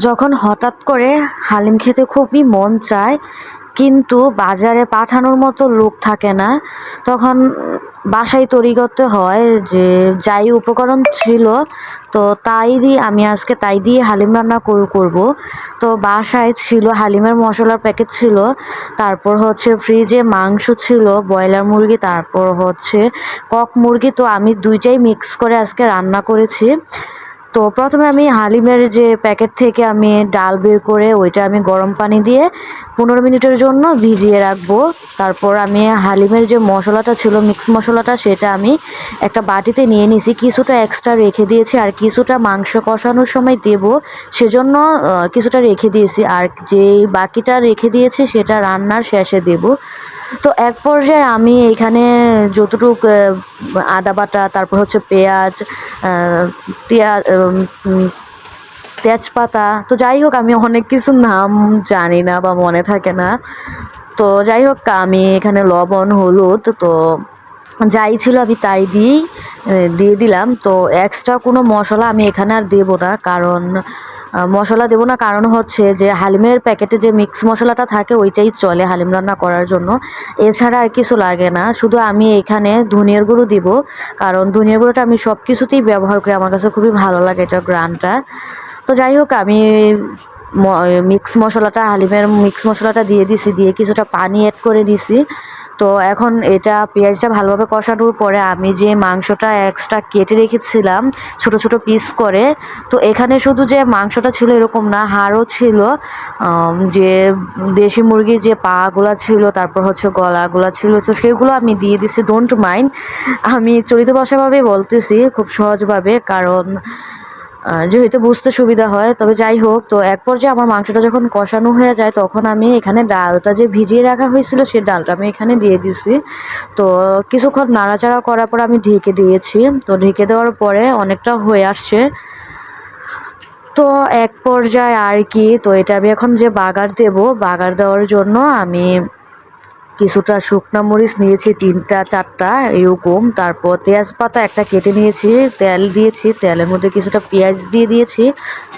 যখন হঠাৎ করে হালিম খেতে খুবই মন চায় কিন্তু বাজারে পাঠানোর মতো লোক থাকে না, তখন বাসায় তৈরি করতে হয়। যে যাই উপকরণ ছিল তো আমি আজকে তাই দিয়ে হালিম রান্না করব। তো বাসায় ছিল হালিমের মশলার প্যাকেট ছিল, তারপর হচ্ছে ফ্রিজে মাংস ছিল ব্রয়লার মুরগি, তারপর হচ্ছে কক মুরগি। তো আমি দুইটাই মিক্স করে আজকে রান্না করেছি। তো প্রথমে আমি হালিমের যে প্যাকেট থেকে আমি ডাল বের করে ওইটা আমি গরম পানি দিয়ে 15 মিনিটের জন্য ভিজিয়ে রাখবো। তারপর আমি হালিমের যে মশলাটা ছিল মিক্স মশলাটা সেটা আমি একটা বাটিতে নিয়ে নিয়েছি, কিছুটা এক্সট্রা রেখে দিয়েছি আর কিছুটা মাংস কষানোর সময় দেব সেজন্য কিছুটা রেখে দিয়েছি, আর যে বাকিটা রেখে দিয়েছি সেটা রান্নার শেষে দেব। তো এক পর্যায়ে আমি এখানে যতটুক আদা বাটা, তারপর হচ্ছে পেঁয়াজ, তেজপাতা, তো যাই হোক আমি অনেক কিছু নাম জানি না বা মনে থাকে না। তো যাই হোক আমি এখানে লবণ হলুদ তো যাই ছিল আমি তাই দিয়ে দিলাম। তো এক্সট্রা কোনো মশলা আমি এখানে আর দেবো না, কারণ মশলা দেবো না কারণ হচ্ছে যে হালিমের প্যাকেটে যে মিক্স মশলাটা থাকে ওইটাই চলে হালিম রান্না করার জন্য, এছাড়া আর কিছু লাগে না। শুধু আমি এখানে ধনিয়ার গুঁড়ো দিব, কারণ ধনিয়ার গুঁড়োটা আমি সব কিছুতেই ব্যবহার করি, আমার কাছে খুবই ভালো লাগে এটা গ্রানটা। তো যাই হোক আমি হালিমের মিক্স মশলাটা দিয়ে দিছি, দিয়ে কিছুটা পানি অ্যাড করে দিছি। তো এখন এটা পেঁয়াজটা ভালোভাবে কষানোর পরে আমি যে মাংসটা এক্সট্রা কেটে রেখেছিলাম ছোট ছোট পিস করে, তো এখানে শুধু যে মাংসটা ছিল এরকম না, হাড়ও ছিল, যে দেশি মুরগির যে পাগুলা ছিল, তারপর হচ্ছে গলাগুলা ছিল, তো সেগুলো আমি দিয়ে দিছি। ডোন্ট মাইন্ড, আমি চলিত ভাষাভাবেই বলতেছি খুব সহজভাবে, কারণ যেহেতু বুঝতে সুবিধা হয়। তবে যাই হোক, তো এক পর্যায়ে আমার মাংসটা যখন কষানো হয়ে যায় তখন আমি এখানে ডালটা যে ভিজিয়ে রাখা হয়েছিল সেই ডালটা আমি এখানে দিয়ে দিছি। তো কিছুক্ষণ নাড়াচাড়া করার পর আমি ঢেকে দিয়েছি। তো ঢেকে দেওয়ার পরে অনেকটা হয়ে আসছে। তো এক পর্যায়ে আর কি, তো এটা আমি এখন যে বাগার দেওয়ার জন্য আমি কিছুটা শুকনা মরিচ নিয়েছি 3-4টা এরকম, তারপর তেজপাতা একটা কেটে নিয়েছি, তেল দিয়েছি, তেলের মধ্যে কিছুটা পেঁয়াজ দিয়ে দিয়েছি।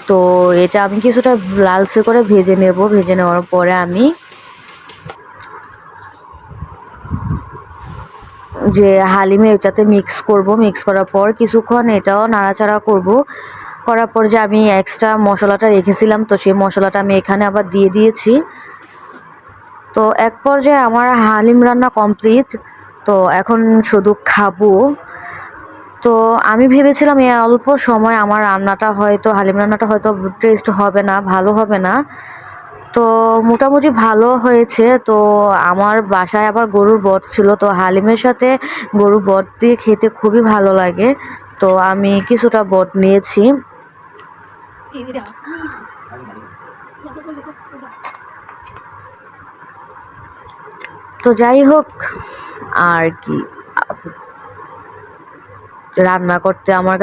তো এটা আমি কিছুটা লালচে করে ভেজে নেব। ভেজে নেওয়ার পরে আমি যে হালিমে এটাতে মিক্স করব, মিক্স করার পর কিছুক্ষণ এটাও নাড়াচাড়া করব। করার পর যে আমি এক্সট্রা মশলাটা রেখেছিলাম তো সেই মশলাটা আমি এখানে আবার দিয়ে দিয়েছি। তো এক পর্যায়ে আমার হালিম রান্না কমপ্লিট। তো এখন শুধু খাবো। তো আমি ভেবেছিলাম এই অল্প সময় আমার হালিম রান্নাটা হয়তো টেস্ট হবে না, ভালো হবে না। তো মোটামুটি ভালো হয়েছে। তো আমার বাসায় আবার গরুর বট ছিল, তো হালিমের সাথে গরুর বট দিয়ে খেতে খুবই ভালো লাগে। তো আমি কিছুটা বট নিয়েছি। তো যাই হোক আর কি, রান্না করতে আমার